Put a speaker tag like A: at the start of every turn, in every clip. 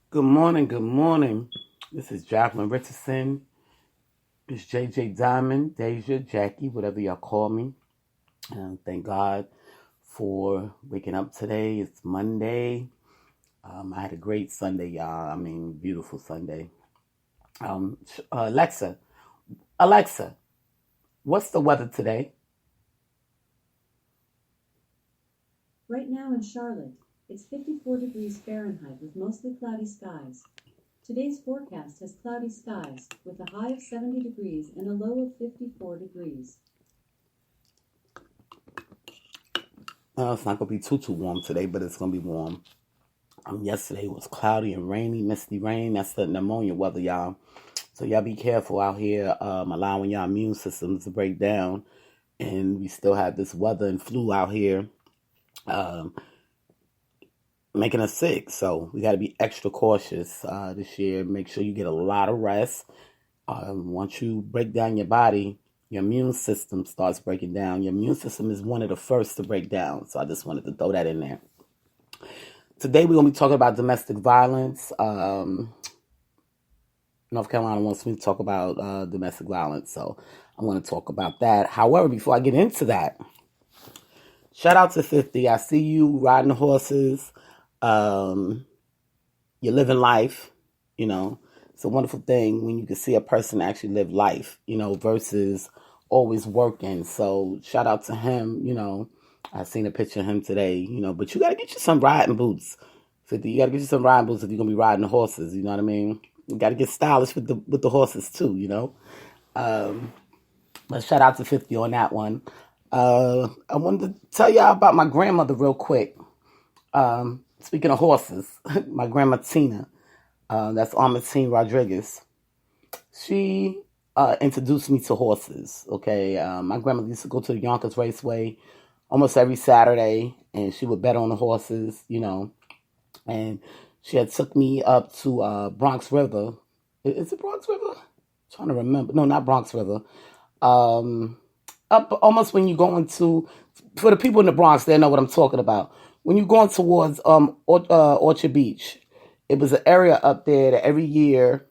A: Good morning, good morning. This is Jacqueline Richardson. It's JJ Diamond, Deja, Jackie, whatever y'all call me. Thank God for waking up today. It's Monday. I had a great Sunday, y'all. I mean, beautiful Sunday. Alexa, what's the weather today?
B: Right now in Charlotte, it's 54 degrees Fahrenheit with mostly cloudy skies. Today's forecast has cloudy skies with a high of 70 degrees and a low of 54 degrees.
A: It's not going to be too warm today, but it's going to be warm. Yesterday was cloudy and rainy, misty rain. That's the pneumonia weather, y'all. So y'all be careful out here, allowing your immune systems to break down. And we still have this weather and flu out here, um, making us sick. So we got to be extra cautious this year. Make sure you get a lot of rest. Once you break down your body, your immune system starts breaking down. Your immune system is one of the first to break down. So I just wanted to throw that in there. Today we're going to be talking about domestic violence. North Carolina wants me to talk about domestic violence, so I'm going to talk about that. However, before I get into that, shout out to 50. I see you riding horses. You're living life. It's a wonderful thing when you can see a person actually live life, versus always working. So shout out to him. I seen a picture of him today, but you got to get you some riding boots. 50, you got to get you some riding boots if you're going to be riding the horses. You know what I mean? You got to get stylish with the horses too. But shout out to 50 on that one. I wanted to tell y'all about my grandmother real quick. Speaking of horses, my grandma Tina, that's Armatine Rodriguez. She introduced me to horses. Okay, my grandmother used to go to the Yonkers Raceway almost every Saturday, and she would bet on the horses. And she had took me up to Bronx River. Is it Bronx River? I'm trying to remember. No, not Bronx River. Up almost when you're going to, for the people in the Bronx, they know what I'm talking about. When you're going towards Orchard Beach, it was an area up there that every year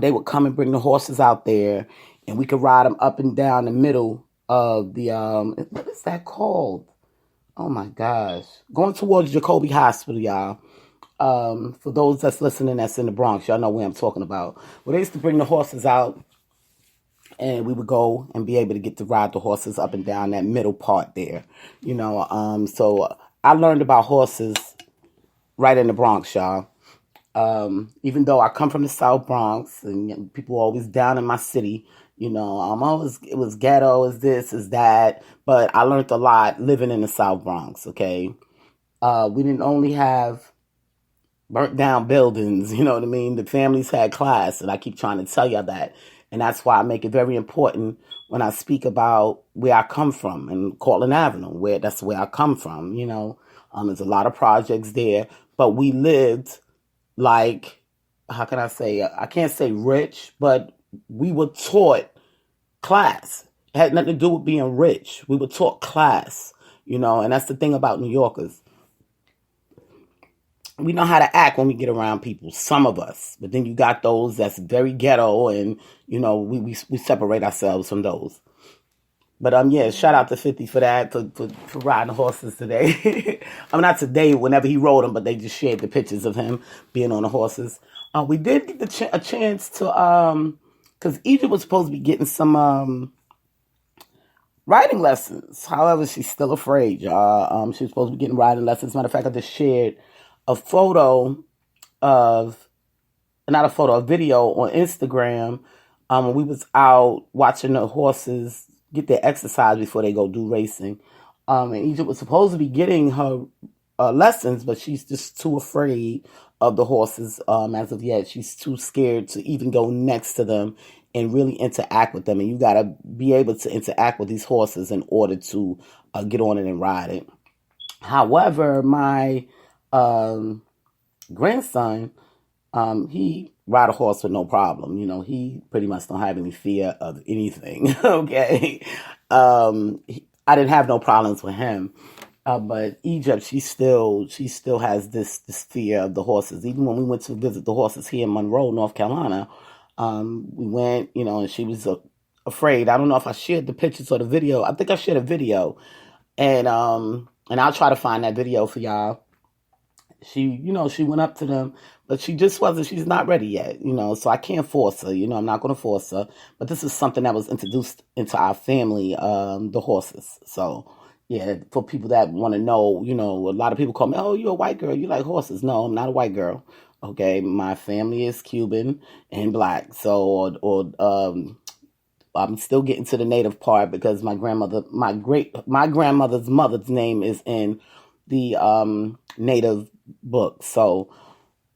A: they would come and bring the horses out there, and we could ride them up and down the middle of the what is that called? Oh my gosh, going towards Jacoby Hospital, y'all. For those that's listening that's in the Bronx, y'all know where I'm talking about. Well, they used to bring the horses out, and we would go and be able to get to ride the horses up and down that middle part there. So I learned about horses right in the Bronx, y'all. Even though I come from the South Bronx and people are always down in my city, always it was ghetto, is this, is that, but I learned a lot living in the South Bronx. Okay, we didn't only have burnt down buildings, you know what I mean? The families had class, and I keep trying to tell y'all that. And that's why I make it very important when I speak about where I come from and Cortland Avenue, where that's where I come from, there's a lot of projects there, but we lived like, how can I say, I can't say rich, but we were taught class. It had nothing to do with being rich. We were taught class, and that's the thing about New Yorkers. We know how to act when we get around people, some of us. But then you got those that's very ghetto, and, we separate ourselves from those. But yeah, shout out to 50 for that, for riding the horses today. I mean, not today, whenever he rode them, but they just shared the pictures of him being on the horses. We did get a chance to, because Egypt was supposed to be getting some riding lessons. However, she's still afraid, y'all. She was supposed to be getting riding lessons. Matter of fact, I just shared a photo of, not a photo, a video on Instagram. When we was out watching the horses get their exercise before they go do racing. And Egypt was supposed to be getting her lessons, but she's just too afraid of the horses as of yet. She's too scared to even go next to them and really interact with them. And you got to be able to interact with these horses in order to get on it and ride it. However, my grandson, he ride a horse with no problem. He pretty much don't have any fear of anything. Okay. I didn't have no problems with him. But Egypt, she still has this fear of the horses. Even when we went to visit the horses here in Monroe, North Carolina, we went, and she was afraid. I don't know if I shared the pictures or the video. I think I shared a video, and I'll try to find that video for y'all. She went up to them, but she just wasn't. She's not ready yet, So I can't force her. I'm not going to force her. But this is something that was introduced into our family, the horses. So yeah, for people that want to know, a lot of people call me, "Oh, you're a white girl. You like horses?" No, I'm not a white girl. Okay, my family is Cuban and black. So I'm still getting to the native part because my grandmother's mother's name is in the native book. So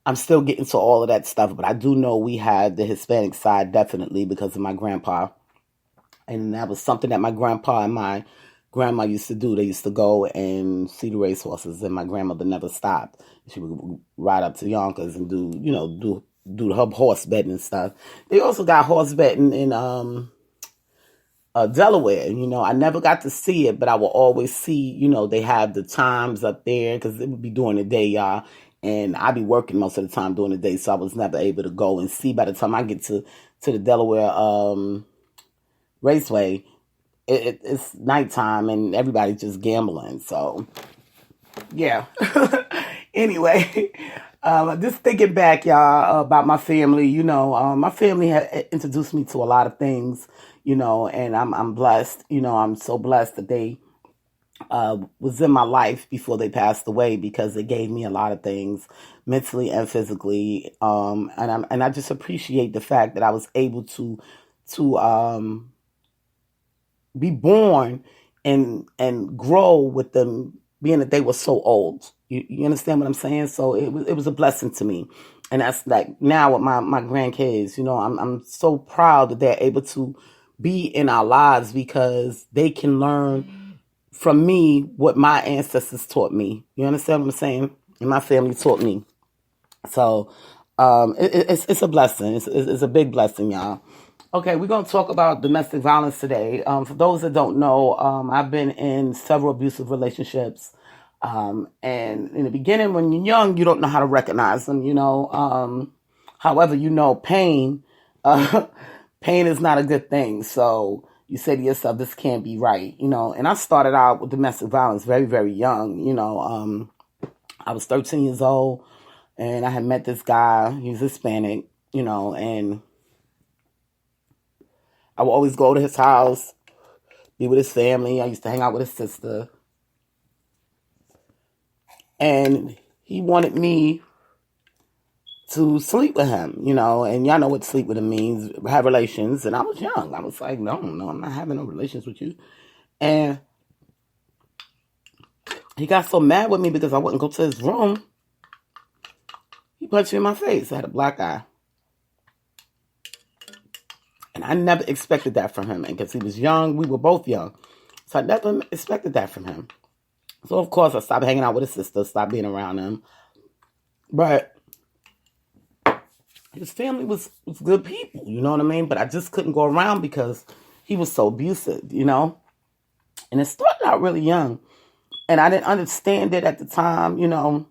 A: I'm still getting to all of that stuff, but I do know we had the Hispanic side definitely because of my grandpa. And that was something that my grandpa and my grandma used to do. They used to go and see the racehorses, and my grandmother never stopped. She would ride up to Yonkers and do her horse betting and stuff. They also got horse betting in Delaware. I never got to see it, but I will always see, they have the times up there because it would be during the day, y'all. And I'd be working most of the time during the day, so I was never able to go and see. By the time I get to the Delaware Raceway, it's nighttime and everybody's just gambling. So, yeah. Anyway, just thinking back, y'all, about my family. My family had introduced me to a lot of things. And I'm blessed. I'm so blessed that they was in my life before they passed away because they gave me a lot of things mentally and physically. And I just appreciate the fact that I was able to be born and grow with them, being that they were so old. You understand what I'm saying? So it was a blessing to me. And that's like now with my grandkids, I'm so proud that they're able to be in our lives because they can learn from me what my ancestors taught me. You understand what I'm saying? And my family taught me. So it's a blessing. It's a big blessing, y'all. Okay, we're going to talk about domestic violence today. For those that don't know, I've been in several abusive relationships. And in the beginning, when you're young, you don't know how to recognize them, However, pain, pain is not a good thing. So you say to yourself, this can't be right, And I started out with domestic violence very, very young, I was 13 years old and I had met this guy. He's Hispanic, and I would always go to his house, be with his family. I used to hang out with his sister. And he wanted me to sleep with him, and y'all know what sleep with him means, have relations. And I was young. I was like, no, I'm not having no relations with you. And he got so mad with me because I wouldn't go to his room. He punched me in my face. I had a black eye. And I never expected that from him. And because he was young, we were both young. So I never expected that from him. So, of course, I stopped hanging out with his sister, stopped being around him. But his family was good people, you know what I mean? But I just couldn't go around because he was so abusive, And it started out really young. And I didn't understand it at the time, When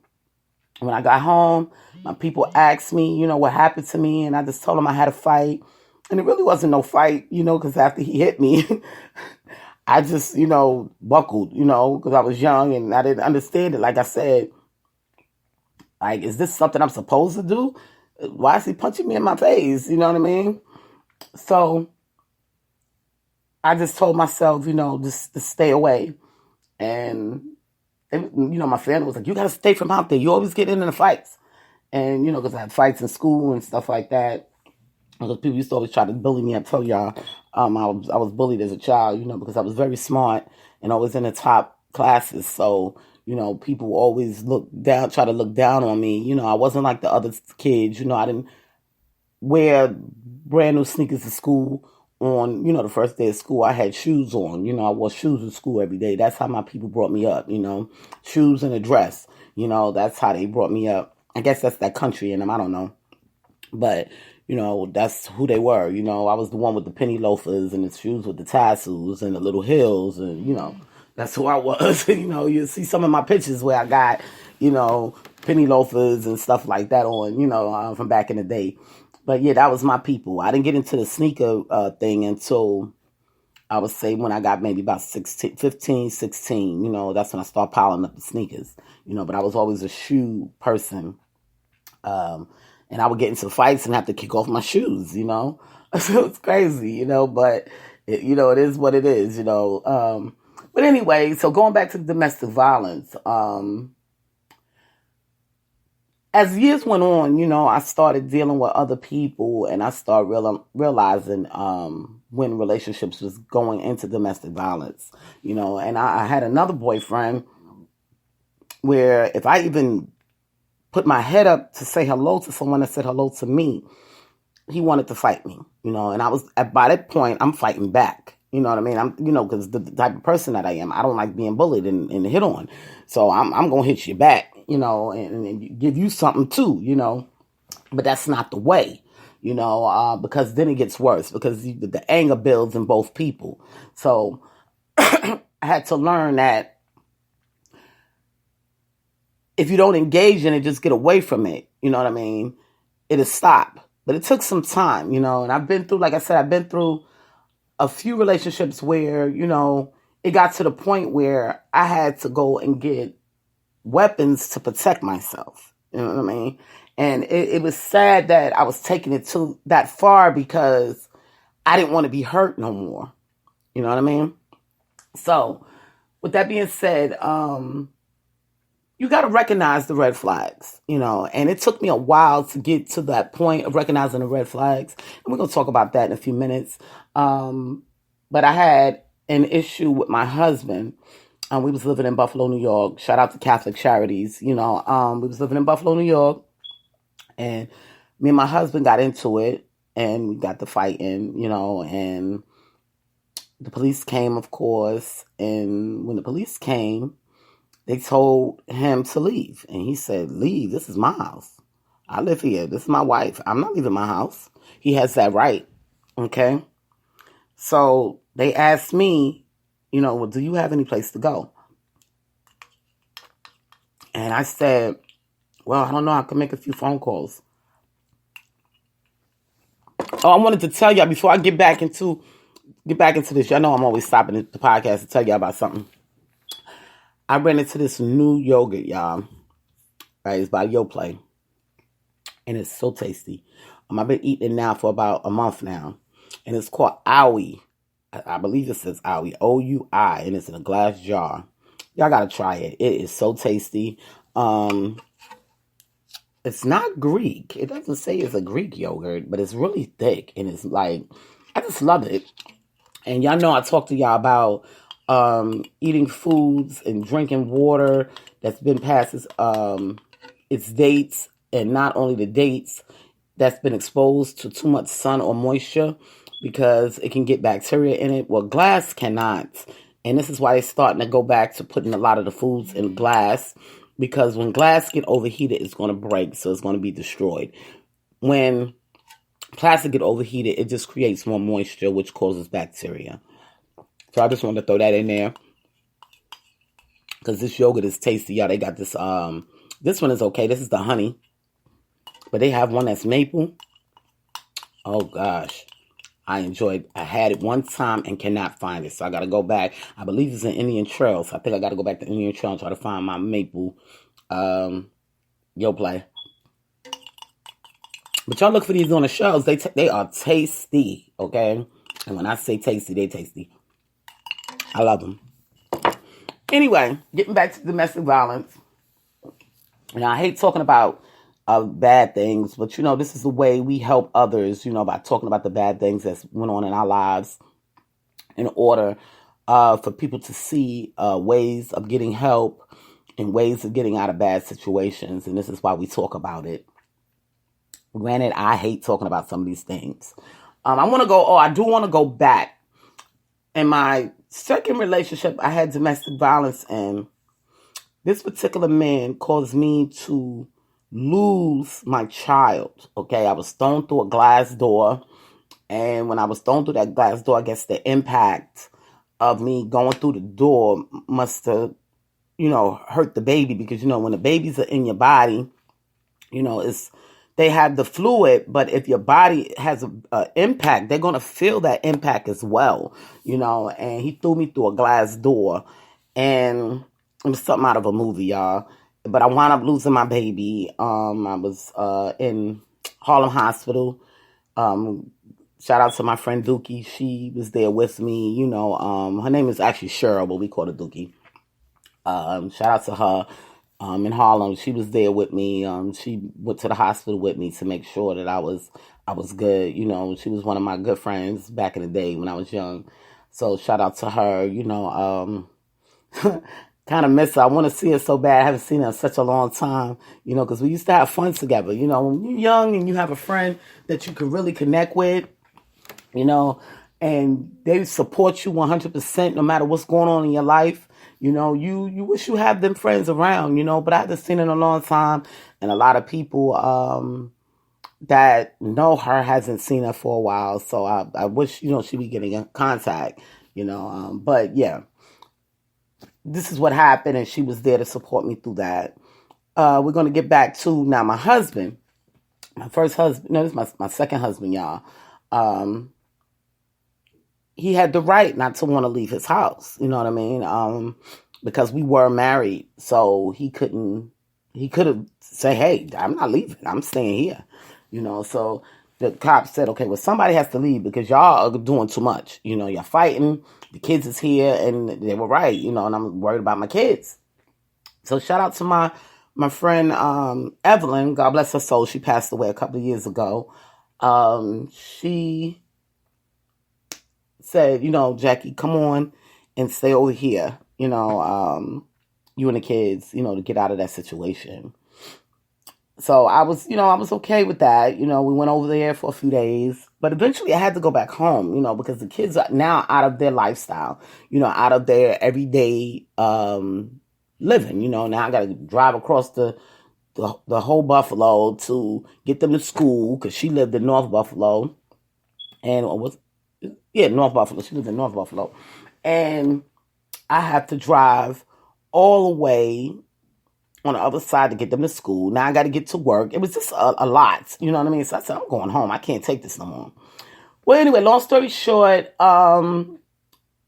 A: I got home, my people asked me, what happened to me. And I just told them I had a fight. And it really wasn't no fight, because after he hit me, I just, buckled, because I was young and I didn't understand it. Like I said, like, is this something I'm supposed to do? Why is he punching me in my face? You know what I mean? So I just told myself, just to stay away. And, my family was like, you got to stay from out there. You always get in the fights. And, because I had fights in school and stuff like that. Because people used to always try to bully me. I tell y'all, I was bullied as a child, because I was very smart and always in the top classes. So, people always try to look down on me. I wasn't like the other kids. I didn't wear brand new sneakers to school on, the first day of school. I had shoes on. I wore shoes in school every day. That's how my people brought me up, shoes and a dress. That's how they brought me up. I guess that's that country in them. I don't know. But, that's who they were. I was the one with the penny loafers and the shoes with the tassels and the little heels and, That's who I was. You see some of my pictures where I got, penny loafers and stuff like that on, from back in the day. But yeah, that was my people. I didn't get into the sneaker thing until I would say when I got maybe about 16, 15, 16. That's when I started piling up the sneakers. But I was always a shoe person. And I would get into fights and have to kick off my shoes. So it's crazy, but it is what it is. But anyway, so going back to domestic violence, as years went on, I started dealing with other people, and I started realizing when relationships was going into domestic violence, and I had another boyfriend where if I even put my head up to say hello to someone that said hello to me, he wanted to fight me, and I was, by that point, I'm fighting back. You know what I mean? I'm, because the type of person that I am, I don't like being bullied and hit on. So I'm going to hit you back, and give you something too, but that's not the way, because then it gets worse because the anger builds in both people. So I had to learn that if you don't engage in it, just get away from it. You know what I mean? It'll stop. But it took some time, and I've been through, like I said, I've been through a few relationships where, it got to the point where I had to go and get weapons to protect myself. You know what I mean? And it was sad that I was taking it to that far because I didn't want to be hurt no more. You know what I mean? So with that being said, you got to recognize the red flags, and it took me a while to get to that point of recognizing the red flags. And we're going to talk about that in a few minutes. But I had an issue with my husband. We was living in Buffalo, New York. Shout out to Catholic Charities. We was living in Buffalo, New York, and me and my husband got into it, and we got to fighting, and the police came, of course. And when the police came, they told him to leave. And he said, leave. This is my house. I live here. This is my wife. I'm not leaving my house. He has that right. Okay. So they asked me, well, do you have any place to go? And I said, well, I don't know. I can make a few phone calls. Oh, I wanted to tell y'all before I get back into this. Y'all know I'm always stopping the podcast to tell y'all about something. I ran into this new yogurt, y'all. Right, it's by Yoplait. And it's so tasty. I've been eating it now for about a month now. And it's called Owie. I believe it says Owie. O-U-I. And it's in a glass jar. Y'all got to try it. It is so tasty. It's not Greek. It doesn't say it's a Greek yogurt. But it's really thick. And it's like, I just love it. And y'all know I talked to y'all about eating foods and drinking water that's been past its dates, and not only the dates, that's been exposed to too much sun or moisture because it can get bacteria in it. Well, glass cannot. And this is why they're starting to go back to putting a lot of the foods in glass, because when glass get overheated, it's going to break, so it's going to be destroyed. When plastic get overheated, it just creates more moisture, which causes bacteria. So I just wanted to throw that in there because this yogurt is tasty. Y'all, they got this, this one is okay. This is the honey, but they have one that's maple. Oh gosh, I had it one time and cannot find it. So I got to go back. I believe it's in Indian Trail. So I think I got to go back to Indian Trail and try to find my maple, Yoplait. But y'all look for these on the shelves. They are tasty. Okay. And when I say tasty, they tasty. I love them. Anyway, getting back to domestic violence. Now, I hate talking about bad things, but this is the way we help others, by talking about the bad things that went on in our lives in order for people to see ways of getting help and ways of getting out of bad situations. And this is why we talk about it. Granted, I hate talking about some of these things. I do want to go back. In my second relationship, I had domestic violence, and this particular man caused me to lose my child. Okay, I was thrown through a glass door, and when I was thrown through that glass door, I guess the impact of me going through the door must have, hurt the baby, because, when the babies are in your body, it's, they have the fluid, but if your body has a impact, they're going to feel that impact as well, and he threw me through a glass door, and it was something out of a movie, y'all. But I wound up losing my baby. I was in Harlem Hospital. Shout out to my friend Dookie. She was there with me. Her name is actually Cheryl, but we call her Dookie. Shout out to her. In Harlem, she was there with me. She went to the hospital with me to make sure that I was good. She was one of my good friends back in the day when I was young. So shout out to her. Kind of miss her. I want to see her so bad. I haven't seen her in such a long time, because we used to have fun together. When you're young and you have a friend that you can really connect with, and they support you 100% no matter what's going on in your life. You wish you have them friends around, but I haven't seen her in a long time. And a lot of people that know her hasn't seen her for a while. So I wish, she be getting in contact, but yeah. This is what happened, and she was there to support me through that. We're going to get back to now my husband. My first husband, no, this is my second husband, y'all. He had the right not to want to leave his house, you know what I mean? Because we were married, so he could have said, hey, I'm not leaving, I'm staying here, so the cops said, okay, well, somebody has to leave because y'all are doing too much. You're fighting. The kids is here, and they were right, and I'm worried about my kids. So shout out to my friend Evelyn. God bless her soul. She passed away a couple of years ago. She said, Jackie, come on and stay over here. You and the kids, to get out of that situation. So I was okay with that. We went over there for a few days, but eventually I had to go back home, because the kids are now out of their lifestyle, out of their everyday living. Now I got to drive across the whole Buffalo to get them to school, because she lived in North Buffalo, and North Buffalo. She lived in North Buffalo, and I had to drive all the way on the other side to get them to school. Now I got to get to work. It was just a lot, you know what I mean? So I said, I'm going home. I can't take this no more. Well, anyway, long story short,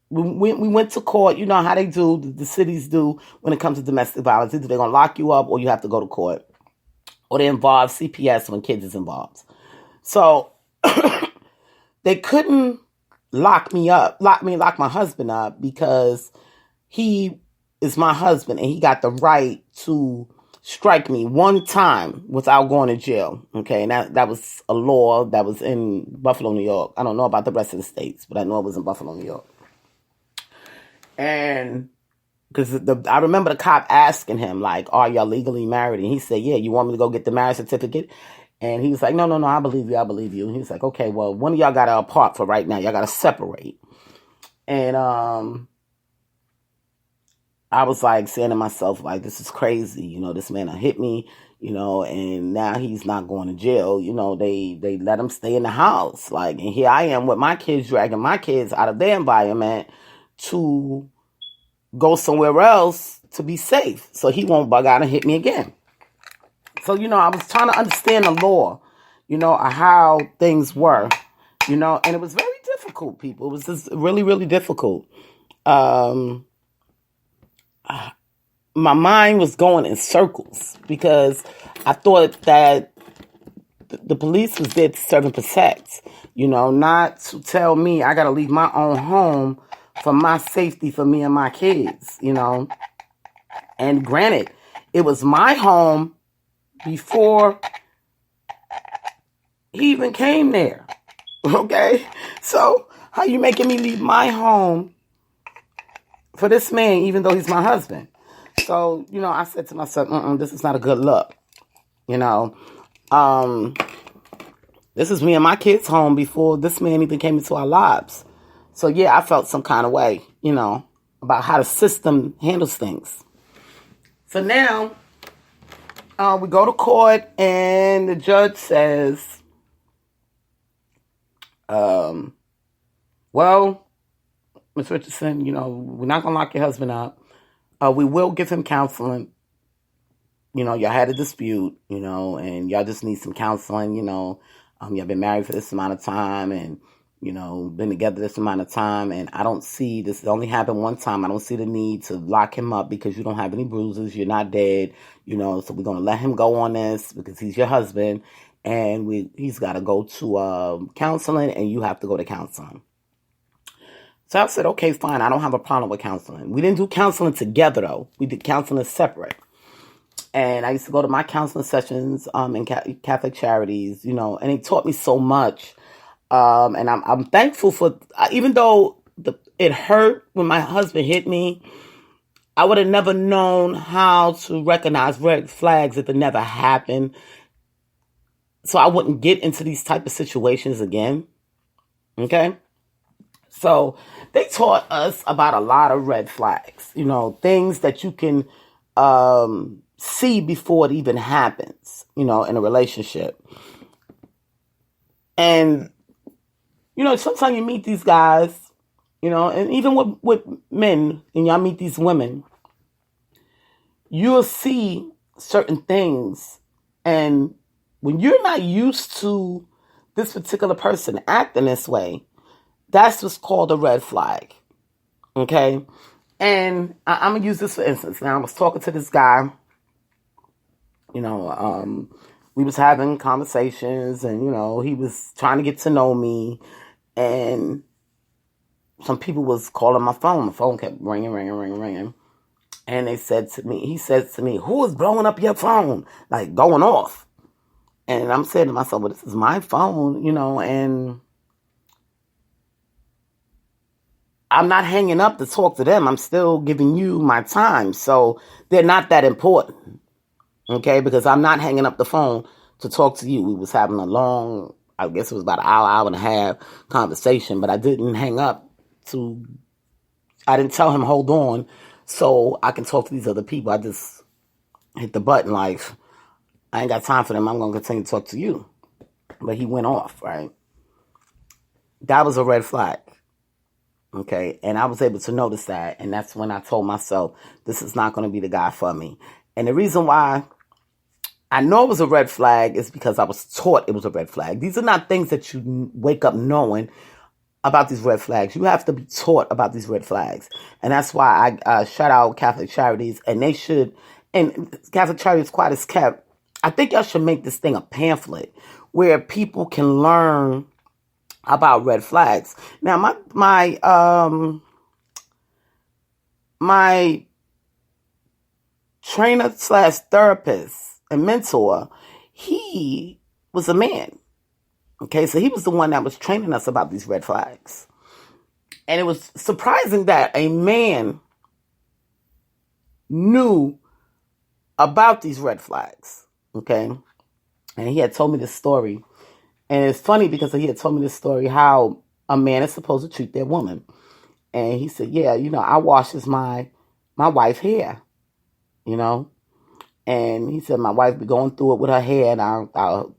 A: we went to court. You know how they do, the cities do when it comes to domestic violence. Either they're going to lock you up or you have to go to court. Or they involve CPS when kids is involved. So they couldn't lock my husband up, because he is my husband, and he got the right to strike me one time without going to jail. Okay, and that was a law that was in Buffalo, New York. I don't know about the rest of the states, but I know it was in Buffalo, New York. And because I remember the cop asking him, like, are y'all legally married? And he said, yeah, you want me to go get the marriage certificate? And he was like, no, I believe you. And he was like, okay, well, one of y'all got to apart for right now. Y'all got to separate. And I was like saying to myself, like, this is crazy. This man hit me, and now he's not going to jail. They let him stay in the house. Like, and here I am with my kids, dragging my kids out of their environment to go somewhere else to be safe, so he won't bug out and hit me again. So, I was trying to understand the law, how things were, and it was very difficult, people. It was just really, really difficult. My mind was going in circles, because I thought that the police was there to serve and protect, not to tell me I got to leave my own home for my safety, for me and my kids, And granted, it was my home before he even came there. Okay? So how you making me leave my home for this man, even though he's my husband? So, I said to myself, this is not a good look. This is me and my kids' home before this man even came into our lives. So, yeah, I felt some kind of way, about how the system handles things. So now we go to court, and the judge says, well, Ms. Richardson, we're not going to lock your husband up. We will give him counseling. Y'all had a dispute, and y'all just need some counseling, y'all been married for this amount of time and, been together this amount of time. And I don't see, this only happened one time. I don't see the need to lock him up because you don't have any bruises. You're not dead, so we're going to let him go on this because he's your husband. And he's got to go to counseling, and you have to go to counseling. So I said, okay, fine. I don't have a problem with counseling. We didn't do counseling together, though. We did counseling separate. And I used to go to my counseling sessions in Catholic Charities, and it taught me so much. And I'm thankful for, even though it hurt when my husband hit me, I would have never known how to recognize red flags if it never happened. So I wouldn't get into these type of situations again. Okay? So they taught us about a lot of red flags, things that you can see before it even happens, in a relationship. And, sometimes you meet these guys, and even with men, and y'all meet these women, you'll see certain things. And when you're not used to this particular person acting this way, that's what's called a red flag. Okay? And I'm going to use this for instance. Now, I was talking to this guy. We was having conversations, and, he was trying to get to know me. And some people was calling my phone. My phone kept ringing. And he said to me, who is blowing up your phone? Like, going off. And I'm saying to myself, well, this is my phone, and I'm not hanging up to talk to them. I'm still giving you my time. So they're not that important. Okay? Because I'm not hanging up the phone to talk to you. We was having a long, I guess it was about an hour and a half conversation, but I didn't hang up I didn't tell him, hold on, so I can talk to these other people. I just hit the button like, I ain't got time for them. I'm going to continue to talk to you. But he went off, right? That was a red flag. Okay, and I was able to notice that, and that's when I told myself, this is not going to be the guy for me. And the reason why I know it was a red flag is because I was taught it was a red flag. These are not things that you wake up knowing about these red flags. You have to be taught about these red flags. And that's why I shout out Catholic Charities, and they should, and Catholic Charities Quiet as Kept, I think y'all should make this thing a pamphlet where people can learn about red flags. Now, my trainer / therapist and mentor, he was a man. Okay, so he was the one that was training us about these red flags. And it was surprising that a man knew about these red flags. Okay, and he had told me this story. And it's funny because he had told me this story how a man is supposed to treat their woman. And he said, yeah, I washes my wife's hair, And he said, my wife be going through it with her hair, and I'll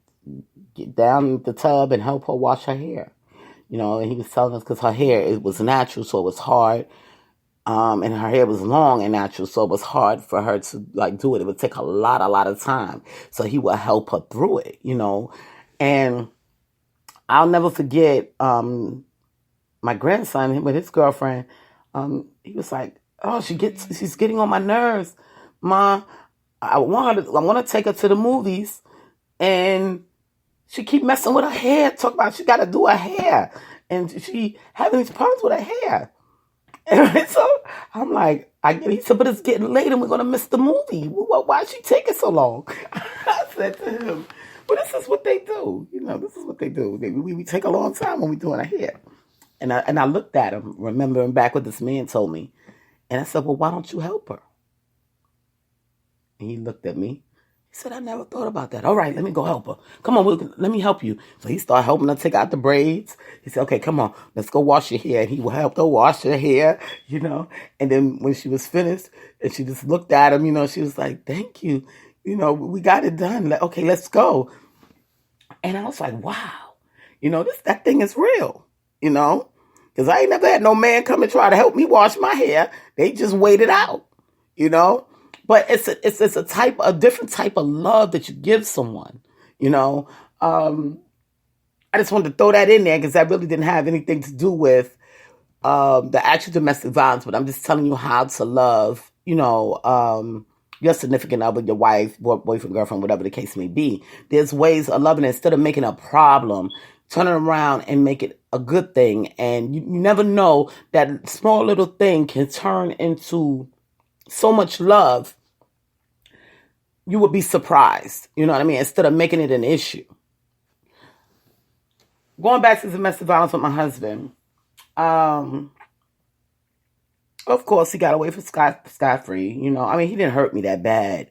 A: get down the tub and help her wash her hair. And he was telling us because her hair, it was natural, so it was hard. And her hair was long and natural, so it was hard for her to do it. It would take a lot of time. So he would help her through it, And I'll never forget my grandson with his girlfriend. He was like, "Oh, she's getting on my nerves, Ma. I want to take her to the movies, and she keep messing with her hair. Talk about she got to do her hair, and she having these problems with her hair." And so I'm like, he said, "But it's getting late, and we're gonna miss the movie. Why is she taking so long?" I said to him, "Well, this is what they do. This is what they do. We take a long time when we're doing our hair." And I looked at him, remembering back what this man told me. And I said, "Well, why don't you help her?" And he looked at me. He said, "I never thought about that. All right, let me go help her. Come on, let me help you." So he started helping her take out the braids. He said, "Okay, come on, let's go wash your hair." And he would help her wash her hair, And then when she was finished, and she just looked at him, she was like, "Thank you. We got it done. Okay, let's go." And I was like, wow, that thing is real, Because I ain't never had no man come and try to help me wash my hair. They just wait it out, you know? But it's a different type of love that you give someone, you know? I just wanted to throw that in there because that really didn't have anything to do with the actual domestic violence, but I'm just telling you how to love, your significant other, your wife, boyfriend, girlfriend, whatever the case may be. There's ways of loving it instead of making a problem, turn it around and make it a good thing. And you never know that small little thing can turn into so much love. You would be surprised, you know what I mean? Instead of making it an issue. Going back to domestic violence with my husband, of course, he got away from scot-free. He didn't hurt me that bad.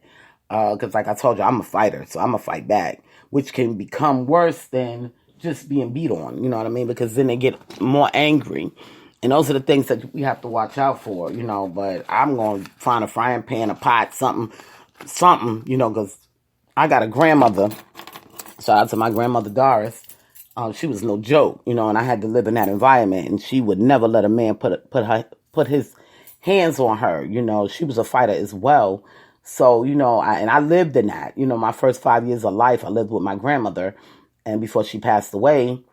A: Because like I told you, I'm a fighter, so I'm going to fight back. Which can become worse than just being beat on, you know what I mean? Because then they get more angry. And those are the things that we have to watch out for, But I'm going to find a frying pan, a pot, something, because I got a grandmother. Shout out to my grandmother, Doris. She was no joke, and I had to live in that environment. And she would never let a man put his hands on her. She was a fighter as well. So, I lived in that. My first 5 years of life, I lived with my grandmother. And before she passed away,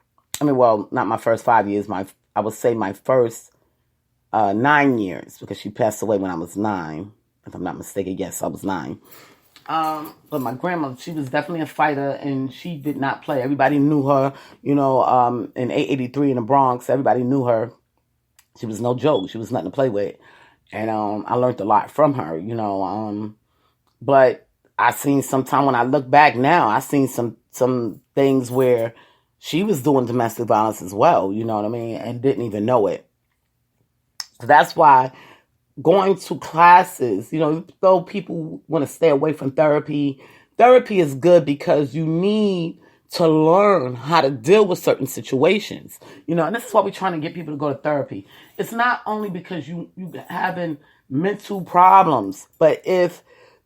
A: not my first 5 years, I would say my first 9 years, because she passed away when I was 9. If I'm not mistaken, yes, I was 9. But my grandmother, she was definitely a fighter, and she did not play. Everybody knew her, in 883 in the Bronx. Everybody knew her. She was no joke. She was nothing to play with. And I learned a lot from her, but I seen sometime when I look back now, I seen some things where she was doing domestic violence as well, you know what I mean, and didn't even know it. So that's why going to classes, though people want to stay away from therapy is good because you need to learn how to deal with certain situations, and this is why we're trying to get people to go to therapy. It's not only because you having mental problems, but if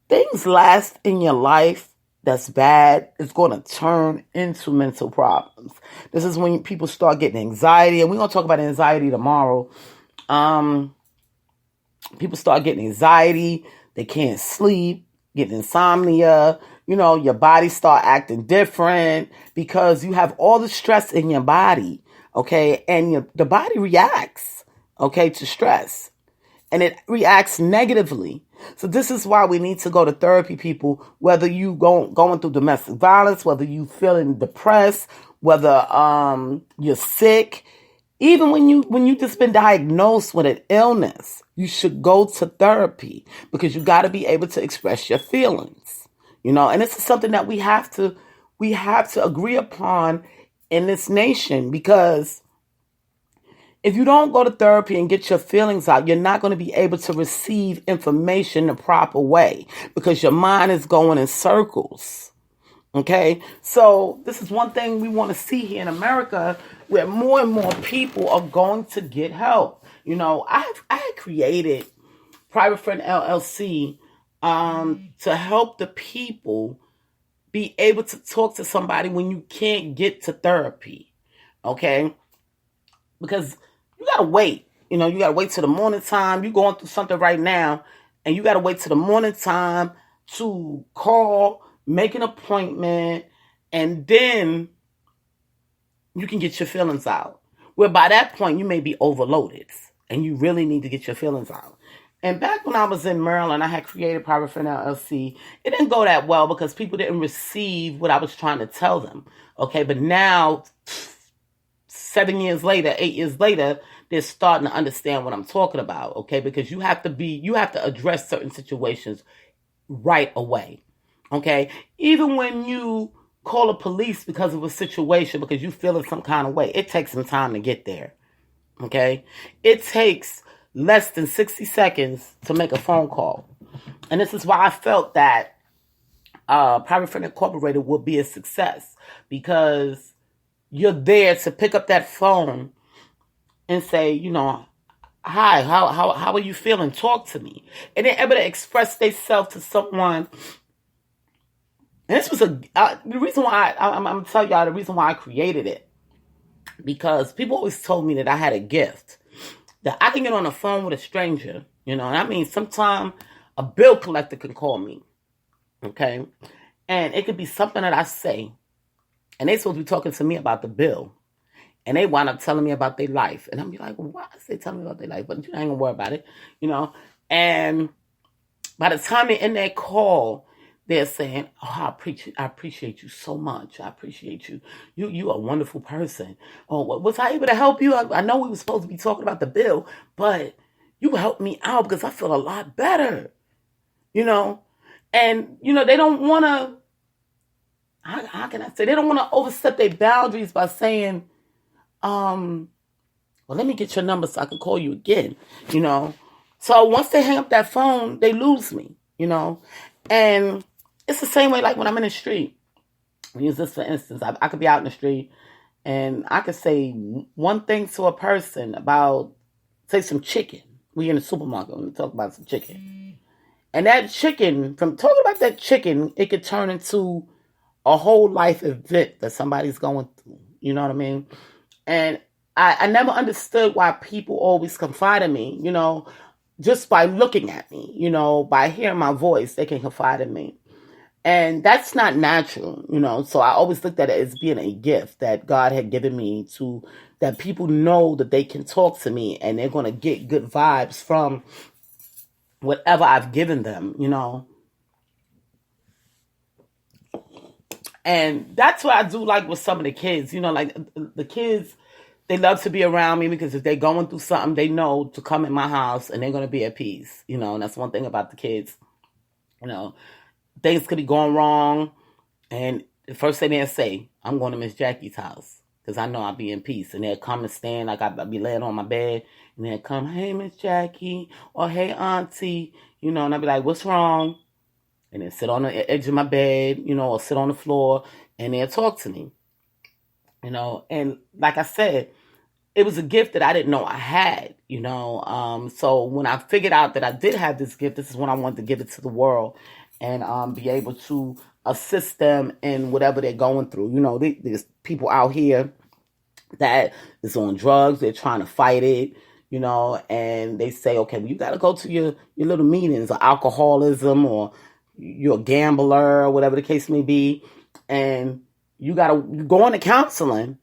A: things last in your life that's bad, it's going to turn into mental problems. This is when people start getting anxiety, and we're going to talk about anxiety tomorrow. People start getting anxiety, they can't sleep, get insomnia, your body start acting different because you have all the stress in your body, okay? And the body reacts, okay, to stress. And it reacts negatively. So this is why we need to go to therapy, people, whether you going through domestic violence, whether you feeling depressed, whether you're sick. Even when you just been diagnosed with an illness, you should go to therapy because you got to be able to express your feelings, and this is something that we have to agree upon in this nation, because if you don't go to therapy and get your feelings out, you're not going to be able to receive information the proper way because your mind is going in circles. Okay, so this is one thing we want to see here in America, where more and more people are going to get help. I had created Private Friend LLC to help the people be able to talk to somebody when you can't get to therapy. Okay, because you gotta wait. You gotta wait till the morning time. You're going through something right now, and you gotta wait till the morning time to call, make an appointment, and then you can get your feelings out. Where by that point, you may be overloaded, and you really need to get your feelings out. And back when I was in Maryland, I had created Private Friend LLC. It didn't go that well because people didn't receive what I was trying to tell them. Okay, but now, 7 years later, 8 years later, they're starting to understand what I'm talking about. Okay, because you have to address certain situations right away. Okay, even when you call the police because of a situation, because you feel in some kind of way, it takes some time to get there. Okay, it takes less than 60 seconds to make a phone call. And this is why I felt that Private Friend Incorporated will be a success, because you're there to pick up that phone and say, hi, how are you feeling? Talk to me. And they're able to express themselves to someone. And this was the reason why I'm going to tell y'all the reason why I created it. because people always told me that I had a gift, that I can get on the phone with a stranger, and I mean, sometimes a bill collector can call me, okay? And it could be something that I say, and they supposed to be talking to me about the bill. And they wind up telling me about their life. And I'm like, well, why is they telling me about their life? But you ain't gonna worry about it, And by the time they end that call, they're saying, oh, I appreciate you so much. I appreciate you. You are a wonderful person. Oh, was I able to help you? I know we were supposed to be talking about the bill, but you helped me out because I feel a lot better, And, they don't want to, how can I say, they don't want to overstep their boundaries by saying, well, let me get your number so I can call you again, So once they hang up that phone, they lose me, And it's the same way like when I'm in the street. I'll use this for instance. I could be out in the street and I could say one thing to a person about, say, some chicken. We in the supermarket when we talk about some chicken. And that chicken, from talking about that chicken, it could turn into a whole life event that somebody's going through. You know what I mean? And I never understood why people always confide in me, just by looking at me, by hearing my voice, they can confide in me. And that's not natural, So I always looked at it as being a gift that God had given me, to that people know that they can talk to me and they're going to get good vibes from whatever I've given them, And that's what I do like with some of the kids, like the kids, they love to be around me because if they're going through something, they know to come in my house and they're going to be at peace, and that's one thing about the kids, things could be going wrong. And the first thing they'll say, I'm going to Miss Jackie's house because I know I'll be in peace. And they'll come and stand, like I'll be laying on my bed and they'll come, hey, Miss Jackie, or hey, Auntie, and I'll be like, what's wrong? And then sit on the edge of my bed, or sit on the floor, and they'll talk to me, And like I said, it was a gift that I didn't know I had, So when I figured out that I did have this gift, this is when I wanted to give it to the world and be able to assist them in whatever they're going through. There's people out here that is on drugs. They're trying to fight it. And they say, okay, well, you got to go to your little meetings, or alcoholism, or you're a gambler, or whatever the case may be, and you go into counseling,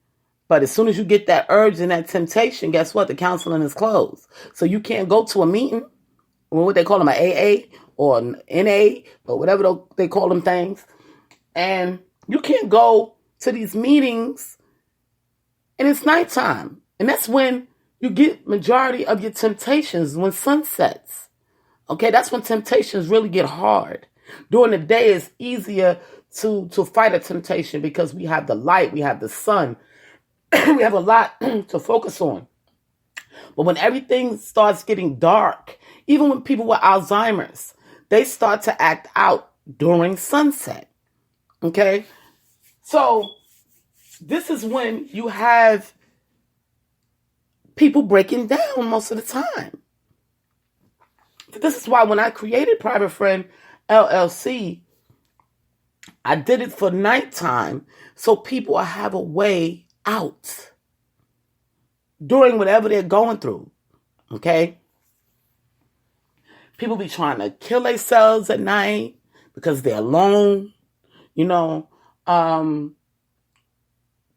A: but as soon as you get that urge and that temptation, guess what? The counseling is closed. So you can't go to a meeting, or what they call them, an AA or an NA, or whatever they call them things, and you can't go to these meetings, and it's nighttime, and that's when you get majority of your temptations, when sun sets. Okay, that's when temptations really get hard. During the day, it's easier to fight a temptation because we have the light, we have the sun, we have a lot to focus on. But when everything starts getting dark, even when people with Alzheimer's, they start to act out during sunset. Okay, so this is when you have people breaking down most of the time. This is why when I created Private Friend LLC, I did it for nighttime so people have a way out during whatever they're going through. Okay? People be trying to kill themselves at night because they're alone.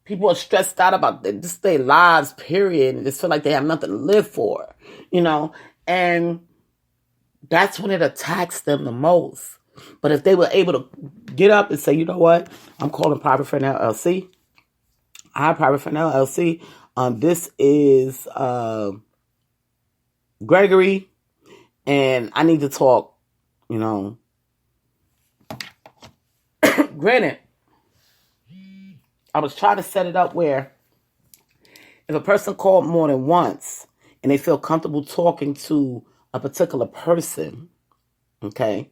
A: People are stressed out about just their lives, period, and just feel like they have nothing to live for, and that's when it attacks them the most. But if they were able to get up and say, you know what, I'm calling Private Friend LLC. Hi, Private Friend LLC. This is Gregory, and I need to talk, Granted, I was trying to set it up where if a person called more than once and they feel comfortable talking to a particular person, okay,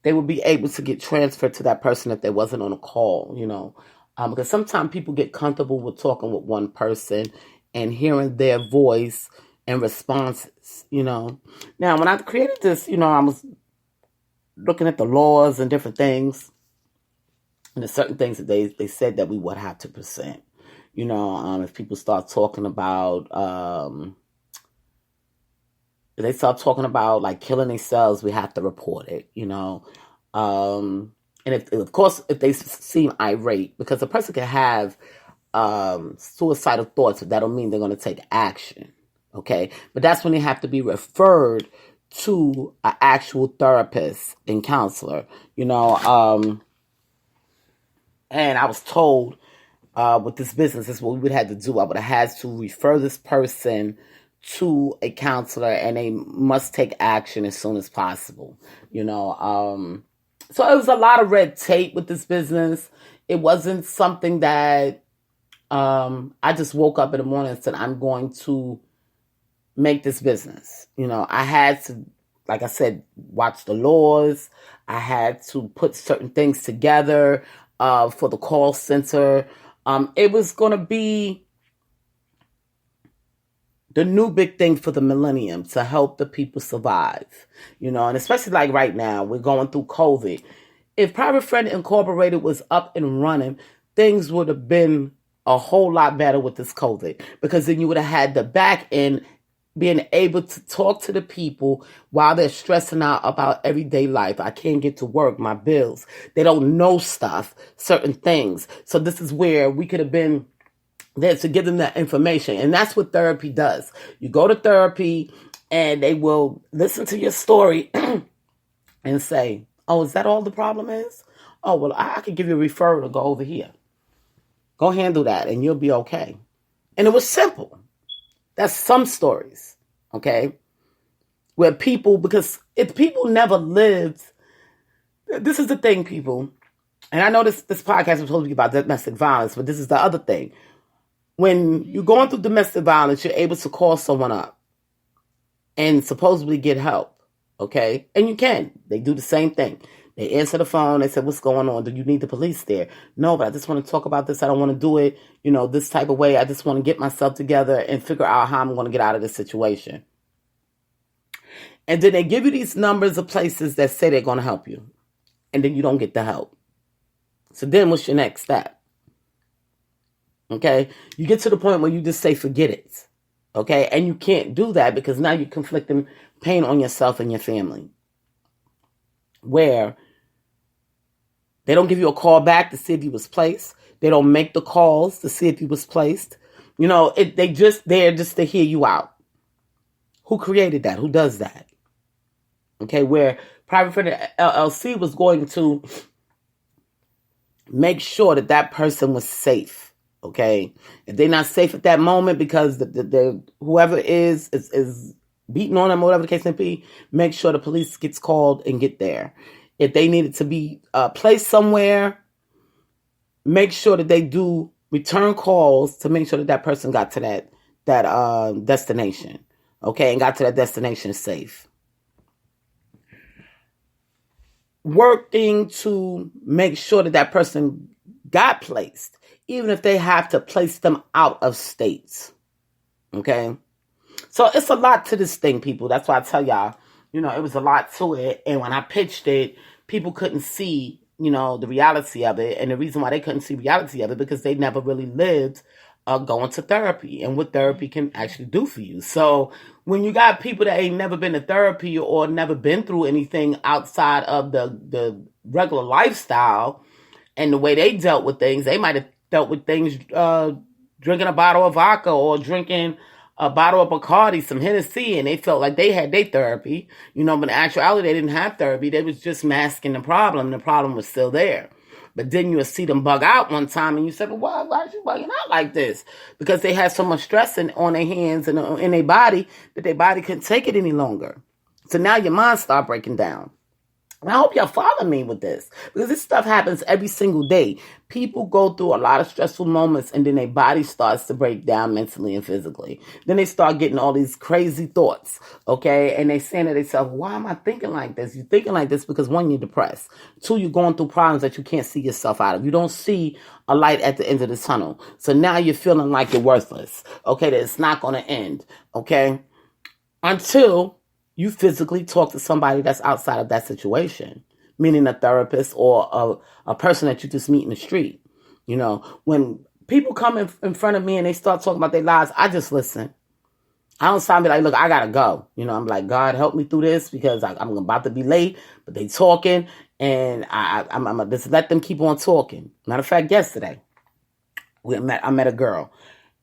A: they would be able to get transferred to that person if they wasn't on a call, because sometimes people get comfortable with talking with one person and hearing their voice and responses, Now, when I created this, I was looking at the laws and different things, and there's certain things that they said that we would have to present, If people start talking about, if they start talking about like killing themselves, we have to report it, And if, of course, if they seem irate, because a person can have suicidal thoughts, but that don't mean they're going to take action. Okay. But that's when they have to be referred to an actual therapist and counselor, and I was told, with this business, this is what we would have to do. I would have had to refer this person to a counselor, and they must take action as soon as possible. So it was a lot of red tape with this business. It wasn't something that I just woke up in the morning and said, I'm going to make this business. I had to, like I said, watch the laws. I had to put certain things together for the call center. It was going to be the new big thing for the millennium to help the people survive, and especially like right now, we're going through COVID. If Private Friend Incorporated was up and running, things would have been a whole lot better with this COVID, because then you would have had the back end being able to talk to the people while they're stressing out about everyday life. I can't get to work, my bills. They don't know stuff, certain things. So this is where we could have been there to give them that information. And that's what therapy does. You go to therapy and they will listen to your story and say, oh, is that all the problem is? Oh, well, I can give you a referral to go over here. Go handle that and you'll be okay. And it was simple. That's some stories, okay? Where people, because if people never lived, this is the thing, people. And I know this podcast is supposed to be about domestic violence, but this is the other thing. When you're going through domestic violence, you're able to call someone up and supposedly get help, okay? And you can. They do the same thing. They answer the phone. They said, what's going on? Do you need the police there? No, but I just want to talk about this. I don't want to do it, this type of way. I just want to get myself together and figure out how I'm going to get out of this situation. And then they give you these numbers of places that say they're going to help you. And then you don't get the help. So then what's your next step? Okay? You get to the point where you just say, forget it. Okay? And you can't do that because now you're conflicting pain on yourself and your family. Where they don't give you a call back to see if you was placed. They don't make the calls to see if you was placed. They just there just to hear you out. Who created that? Who does that? Okay, where Private Friend LLC was going to make sure that that person was safe. Okay, if they're not safe at that moment because the whoever is beating on them or whatever the case may be, make sure the police gets called and get there. If they needed to be placed somewhere, make sure that they do return calls to make sure that that person got to that destination, okay, and got to that destination safe. Working to make sure that that person got placed, even if they have to place them out of states, okay? So it's a lot to this thing, people. That's why I tell y'all, it was a lot to it. And when I pitched it, people couldn't see, the reality of it. And the reason why they couldn't see reality of it, because they never really lived going to therapy and what therapy can actually do for you. So when you got people that ain't never been to therapy or never been through anything outside of the regular lifestyle and the way they dealt with things, they might have dealt with things drinking a bottle of vodka or drinking a bottle of Bacardi, some Hennessy, and they felt like they had their therapy, but in actuality, they didn't have therapy. They was just masking the problem. The problem was still there. But then you would see them bug out one time, and you said, well, why are you bugging out like this? Because they had so much stress on their hands and in their body that their body couldn't take it any longer. So now your mind start breaking down. And I hope y'all follow me with this, because this stuff happens every single day. People go through a lot of stressful moments, and then their body starts to break down mentally and physically. Then they start getting all these crazy thoughts, okay? And they saying to themselves, why am I thinking like this? You're thinking like this because, one, you're depressed. Two, you're going through problems that you can't see yourself out of. You don't see a light at the end of the tunnel. So now you're feeling like you're worthless, okay? That it's not going to end, okay? Until you physically talk to somebody that's outside of that situation, meaning a therapist or a person that you just meet in the street. When people come in front of me and they start talking about their lives, I just listen. I don't sound like, look, I gotta go. I'm like, God, help me through this because I'm about to be late, but they talking, and I'm gonna just let them keep on talking. Matter of fact, yesterday, I met a girl,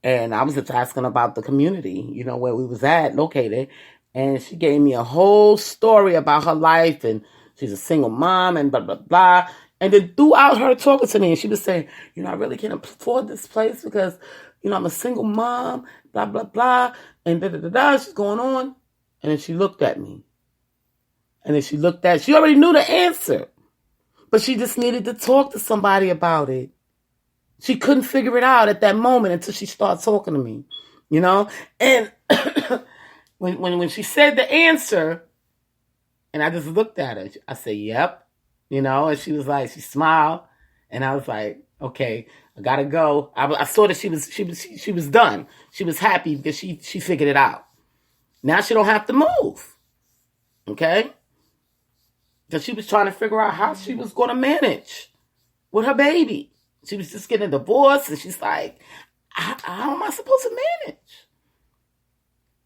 A: and I was just asking about the community, where we was located, and she gave me a whole story about her life, and she's a single mom, and blah, blah, blah. And then throughout her talking to me, and she was saying, I really can't afford this place because, I'm a single mom, blah, blah, blah, and da-da-da-da, she's going on. And then she looked at me. And then she already knew the answer. But she just needed to talk to somebody about it. She couldn't figure it out at that moment until she started talking to me, And when she said the answer, and I just looked at her, I said, yep, and she was like, she smiled, and I was like, okay, I gotta go. I saw that she was done. She was happy because she figured it out. Now she don't have to move, okay? Because she was trying to figure out how she was going to manage with her baby. She was just getting a divorce, and she's like, how am I supposed to manage?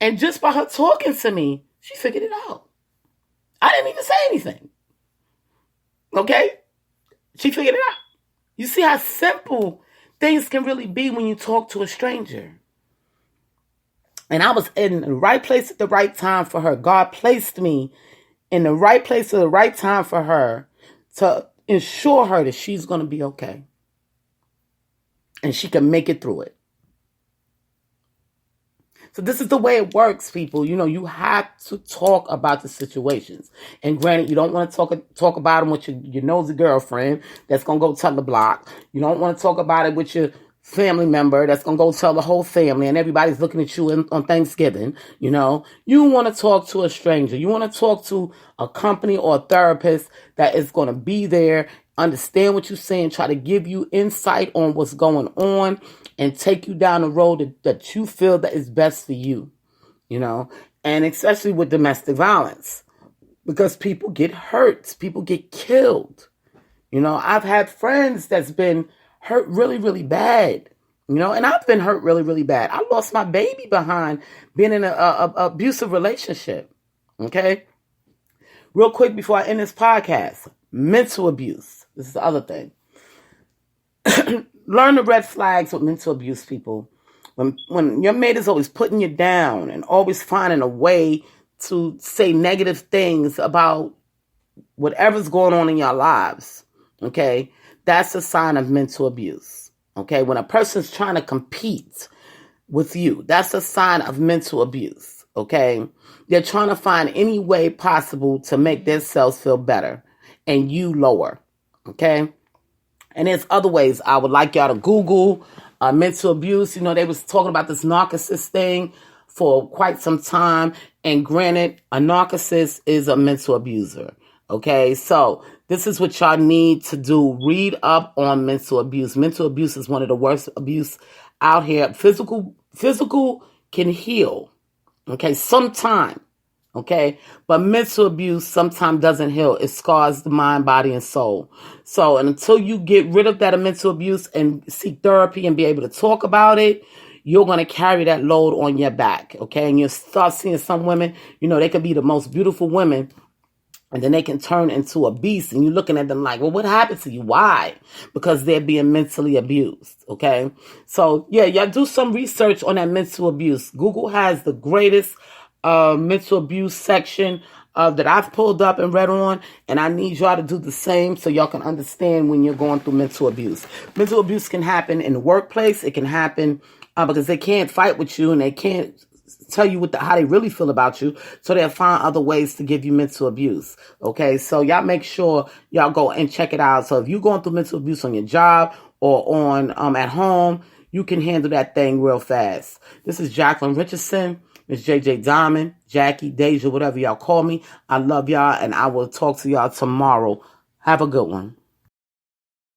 A: And just by her talking to me, she figured it out. I didn't even say anything. Okay? She figured it out. You see how simple things can really be when you talk to a stranger. And I was in the right place at the right time for her. God placed me in the right place at the right time for her to ensure her that she's going to be okay. And she can make it through it. So this is the way it works, people. You have to talk about the situations. And granted, you don't want to talk about them with your nosy girlfriend that's going to go tell the block. You don't want to talk about it with your family member that's going to go tell the whole family and everybody's looking at you on Thanksgiving. You want to talk to a stranger. You want to talk to a company or a therapist that is going to be there, understand what you're saying, try to give you insight on what's going on, and take you down the road that you feel that is best for you, and especially with domestic violence, because people get hurt, people get killed. I've had friends that's been hurt really, really bad, and I've been hurt really, really bad. I lost my baby behind being in a abusive relationship, okay? Real quick before I end this podcast, mental abuse. This is the other thing. Learn the red flags with mental abuse, people. When your mate is always putting you down and always finding a way to say negative things about whatever's going on in your lives, okay, that's a sign of mental abuse, okay? When a person's trying to compete with you, that's a sign of mental abuse, okay? They're trying to find any way possible to make themselves feel better and you lower, okay? And there's other ways I would like y'all to Google mental abuse. They was talking about this narcissist thing for quite some time. And granted, a narcissist is a mental abuser. Okay, so this is what y'all need to do. Read up on mental abuse. Mental abuse is one of the worst abuse out here. Physical can heal. Okay, sometime. Okay, but mental abuse sometimes doesn't heal. It scars the mind, body, and soul. So until you get rid of that mental abuse and seek therapy and be able to talk about it, you're going to carry that load on your back. Okay, and you'll start seeing some women, they could be the most beautiful women, and then they can turn into a beast, and you're looking at them like, well, what happened to you? Why? Because they're being mentally abused, okay? So, yeah, y'all do some research on that mental abuse. Google has the greatest mental abuse section that I've pulled up and read on, and I need y'all to do the same so y'all can understand when you're going through mental abuse. Mental abuse can happen in the workplace. It can happen because they can't fight with you and they can't tell you how they really feel about you, so they'll find other ways to give you mental abuse. Okay, so y'all make sure y'all go and check it out. So if you're going through mental abuse on your job or on at home, you can handle that thing real fast. This is Jacqueline Richardson, Miss JJ Diamond, Jackie, Deja, whatever y'all call me. I love y'all, and I will talk to y'all tomorrow. Have a good one.